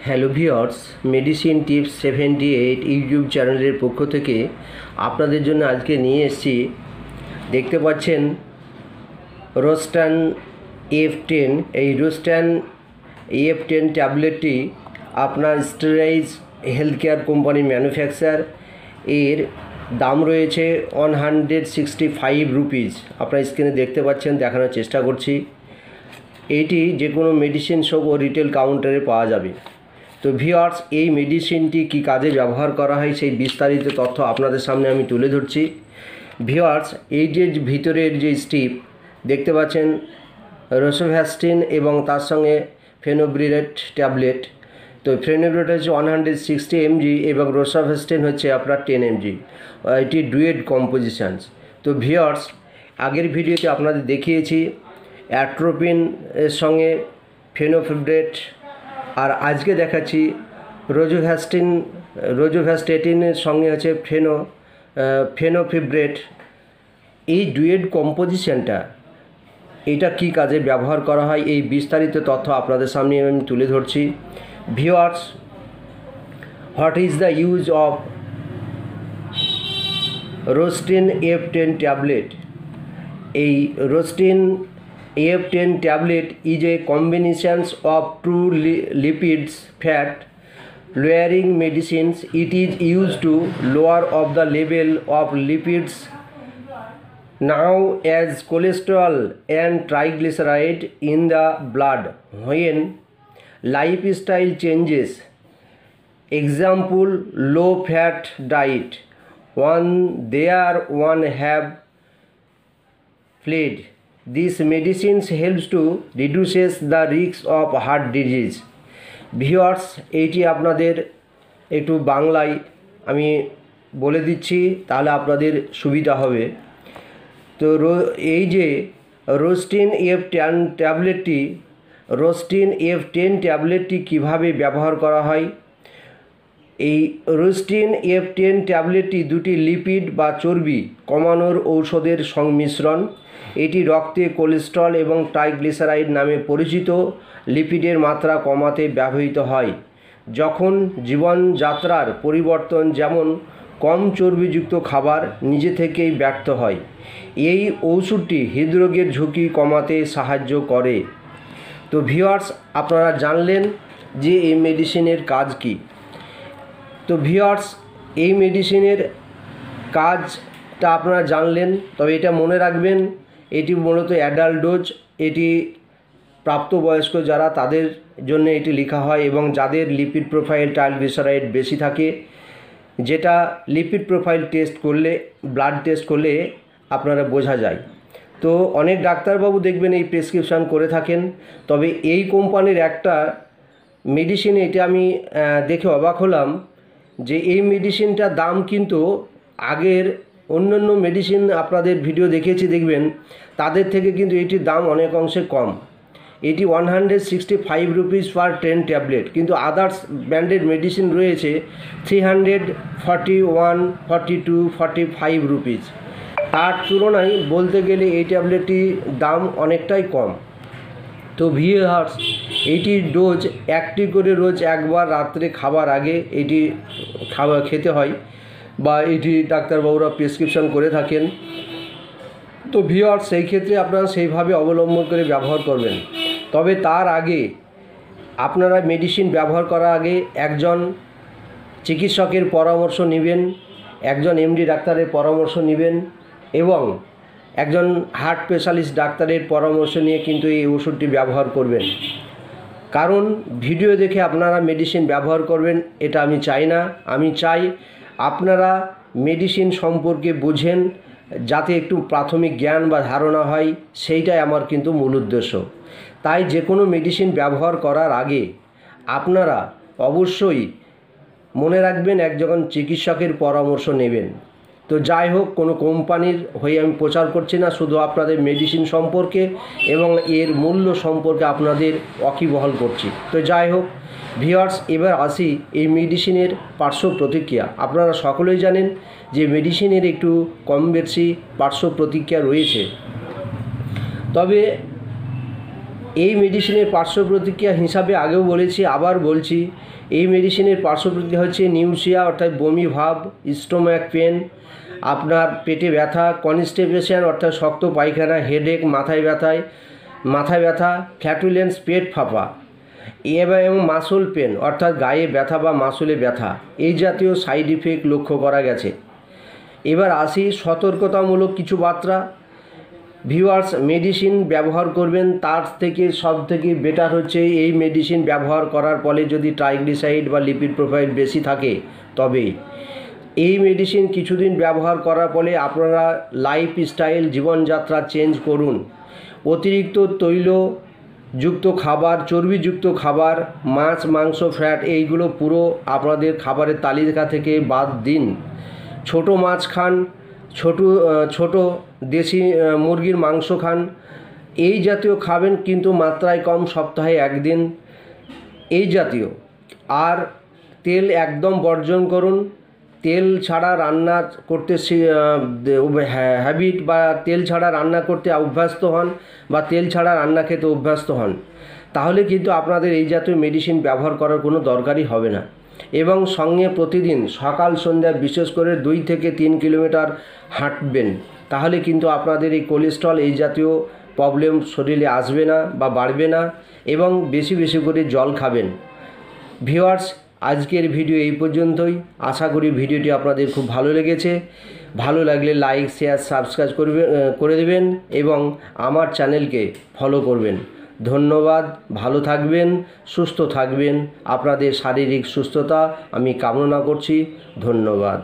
Hello viewers, medicine tips 78 YouTube চ্যানেলের পক্ষ থেকে আপনাদের জন্য আজকে নিয়ে এসেছি। দেখতে পাচ্ছেন রোস্টান EF10। এই রোস্টান EF10 ট্যাবলেটটি আপনার স্টেরাইজ হেলথ কেয়ার কোম্পানি ম্যানুফ্যাকচার। এর দাম রয়েছে 165 রুপিস। আপনারা স্ক্রিনে দেখতে পাচ্ছেন, দেখানোর চেষ্টা করছি। এইটি যে কোনো মেডিসিন শপ ও রিটেল কাউন্টারে পাওয়া যাবে। তো ভিউয়ার্স, এই মেডিসিনটি কি কাজে ব্যবহার করা হয় সেই বিস্তারিত তথ্য আপনাদের সামনে আমি তুলে ধরছি। ভিউয়ার্স, এই যে ভিতরের যে স্ট্রিপ দেখতে পাচ্ছেন রোসোভ্যাস্টিন এবং তার সঙ্গে ফেনোব্রিলেট ট্যাবলেট। তো ফেনোব্রিলেট হচ্ছে 160 mg এবং রোসোভ্যাস্টিন হচ্ছে আপনার 10 mg। এটি ডুয়েট কম্পোজিশনস। তো ভিউয়ার্স, আগের ভিডিওতে আপনাদের দেখিয়েছি অ্যাট্রোপিন এর সঙ্গে ফেনোফিব্রেট, আর আজকে দেখাচ্ছি রোজোভ্যাস্টেটিনের সঙ্গে হচ্ছে ফেনোফিব্রেট। এই ডুয়েট কম্পোজিশনটা এটা কি কাজে ব্যবহার করা হয় এই বিস্তারিত তথ্য আপনাদের সামনে আমি তুলে ধরছি। Viewers, what is the use of Rostin EF10 tablet? এই Rostin EF10 tablet is a combination of two lipids fat lowering medicines. It is used to lower of the level of lipids now as cholesterol and triglyceride in the blood when lifestyle changes. Example, low fat diet. One have fled. This medicine helps to reduces the risk of heart disease. Viewers, এইটি আপনাদের একটু বাংলায় আমি বলে দিচ্ছি, তাহলে আপনাদের সুবিধা হবে। তো এই যে রোস্টিন EF10 ট্যাবলেটটি কীভাবে ব্যবহার করা হয়? এই রোস্টিন EF10 ট্যাবলেটটি দুটি লিপিড বা চর্বি কমানোর ঔষধের সংমিশ্রণ। এটি রক্তে কোলেস্টেরল এবং ট্রাইগ্লিসারাইড নামে পরিচিত লিপিডের মাত্রা কমাতে ব্যবহৃত হয় যখন জীবনযাত্রার পরিবর্তন, যেমন কম চর্বিযুক্ত খাবার, নিজে থেকেই ব্যর্থ হয়। এই ওষুধটি হৃদরোগের ঝুঁকি কমাতে সাহায্য করে। তো ভিউয়ার্স, আপনারা জানলেন যে এই মেডিসিনের কাজ কী। তো ভিউয়ার্স, এই মেডিসিনের কাজটা আপনারা জানলেন, তবে এটা মনে রাখবেন এটি মূলত অ্যাডাল্ট ডোজ। এটি প্রাপ্তবয়স্ক যারা তাদের জন্য এটি লেখা হয় এবং যাদের লিপিড প্রোফাইল ট্রাইগ্লিসারাইড বেশি থাকে, যেটা লিপিড প্রোফাইল টেস্ট করলে, ব্লাড টেস্ট করলে আপনারা বোঝা যায়। তো অনেক ডাক্তারবাবু দেখবেন এই প্রেসক্রিপশান করে থাকেন, তবে এই কোম্পানির একটা মেডিসিন এটা আমি দেখে অবাক হলাম যে এই মেডিসিনটার দাম কিন্তু আগের অন্যান্য মেডিসিন আপনাদের ভিডিও দেখিয়েছি দেখবেন, তাদের থেকে কিন্তু এটির দাম অনেক অংশে কম। এটি 165 রুপিস পার 10 ট্যাবলেট, কিন্তু আদার্স ব্র্যান্ডেড মেডিসিন রয়েছে 341, 42, 45 রুপিস। তার তুলনায় বলতে গেলে এই ট্যাবলেটটির দাম অনেকটাই কম। তো ভিউয়ার্স, এইটির ডোজ একটি করে রোজ একবার রাত্রে খাবার আগে এটি খেতে হয়, বা এটি ডাক্তারবাবুরা প্রেসক্রিপশন করে থাকেন। তো ভিউয়ার্স, সেই ক্ষেত্রে আপনারা সেইভাবে অবলম্বন করে ব্যবহার করবেন। তবে তার আগে আপনারা মেডিসিন ব্যবহার করার আগে একজন চিকিৎসকের পরামর্শ নেবেন, একজন MD ডাক্তারের পরামর্শ নেবেন এবং একজন হার্ট স্পেশালিস্ট ডাক্তারের পরামর্শ নিয়ে কিন্তু এই ওষুধটি ব্যবহার করবেন। কারণ ভিডিও দেখে আপনারা মেডিসিন ব্যবহার করবেন এটা আমি চাই না। আমি চাই আপনারা মেডিসিন সম্পর্কে বুঝেন, যাতে একটু প্রাথমিক জ্ঞান বা ধারণা হয়, সেইটাই আমার কিন্তু মূল উদ্দেশ্য। তাই যে কোনো মেডিসিন ব্যবহার করার আগে আপনারা অবশ্যই মনে রাখবেন একজন চিকিৎসকের পরামর্শ নেবেন। তো যাই হোক, কোনো কোম্পানির হয়ে আমি প্রচার করছি না, শুধু আপনাদের মেডিসিন সম্পর্কে এবং এর মূল্য সম্পর্কে আপনাদের ওয়াকিবহাল করছি। তো যাই হোক ভিউয়ার্স, এবার আসি এই মেডিসিনের পার্শ্ব প্রতিক্রিয়া। আপনারা সকলেই জানেন যে মেডিসিনের একটু কম বেশি পার্শ্ব প্রতিক্রিয়া রয়েছে, তবে এই মেডিসিনের পার্শ্ব প্রতিক্রিয়া হিসাবে আগেও বলেছি, আবার বলছি, এই মেডিসিনের পার্শ্ব প্রতিক্রিয়া হচ্ছে নিউসিয়া অর্থাৎ বমি ভাব, স্টোম্যাক পেন, আপনার পেটে ব্যথা, কনস্টিপেশন অর্থাৎ শক্ত পায়খানা, হেডেক, মাথায় ব্যথা, ফ্ল্যাটুলেন্স পেট ফাঁপা এবং মাসল পেন অর্থাৎ গায়ে ব্যথা বা মাসলে ব্যথা, এই জাতীয় সাইড ইফেক্ট লক্ষ্য করা গেছে। এবার আসি সতর্কতামূলক কিছু বার্তা। ভিউয়ার্স, মেডিসিন ব্যবহার করবেন, তার থেকে সব থেকে বেটার হচ্ছে এই মেডিসিন ব্যবহার করার ফলে যদি ট্রাইগ্লিসারাইড বা লিপিড প্রোফাইল বেশি থাকে তবে এই মেডিসিন কিছুদিন ব্যবহার করার ফলে আপনারা লাইফস্টাইল জীবনযাত্রা চেঞ্জ করুন। অতিরিক্ত তৈলযুক্ত খাবার, চর্বিযুক্ত খাবার, মাছ, মাংস, ফ্যাট এইগুলো পুরো আপনাদের খাবারের তালিকা থেকে বাদ দিন। ছোট মাছ খান, ছোট দেশি মুরগির মাংস খান, এই জাতীয় খাবেন কিন্তু মাত্রায় কম, সপ্তাহে একদিন এই জাতীয়। আর তেল একদম বর্জন করুন। তেল ছাড়া রান্না করতে হ্যাবিট বা তেল ছাড়া রান্না করতে অভ্যস্ত হন বা তেল ছাড়া রান্না খেতে অভ্যস্ত হন, তাহলে কিন্তু আপনাদের এই জাতীয় মেডিসিন ব্যবহার করার কোনো দরকারই হবে না। এবং সঙ্গে প্রতিদিন সকাল সন্ধ্যা বিশেষ করে 2 থেকে 3 কিলোমিটার হাঁটবেন, তাহলে কিন্তু আপনাদের এই কোলেস্ট্রল এই জাতীয় প্রবলেম শরীরে আসবে না বা বাড়বে না। এবং বেশি বেশি করে জল খাবেন। ভিউয়ার্স, আজকের ভিডিও এই পর্যন্তই। আশা করি ভিডিওটি আপনাদের খুব ভালো লেগেছে। ভালো লাগলে লাইক, শেয়ার, সাবস্ক্রাইব করে দেবেন এবং আমার চ্যানেলকে ফলো করবেন। ধন্যবাদ। ভালো থাকবেন, সুস্থ থাকবেন। আপনাদের শারীরিক সুস্থতা আমি কামনা করছি। ধন্যবাদ।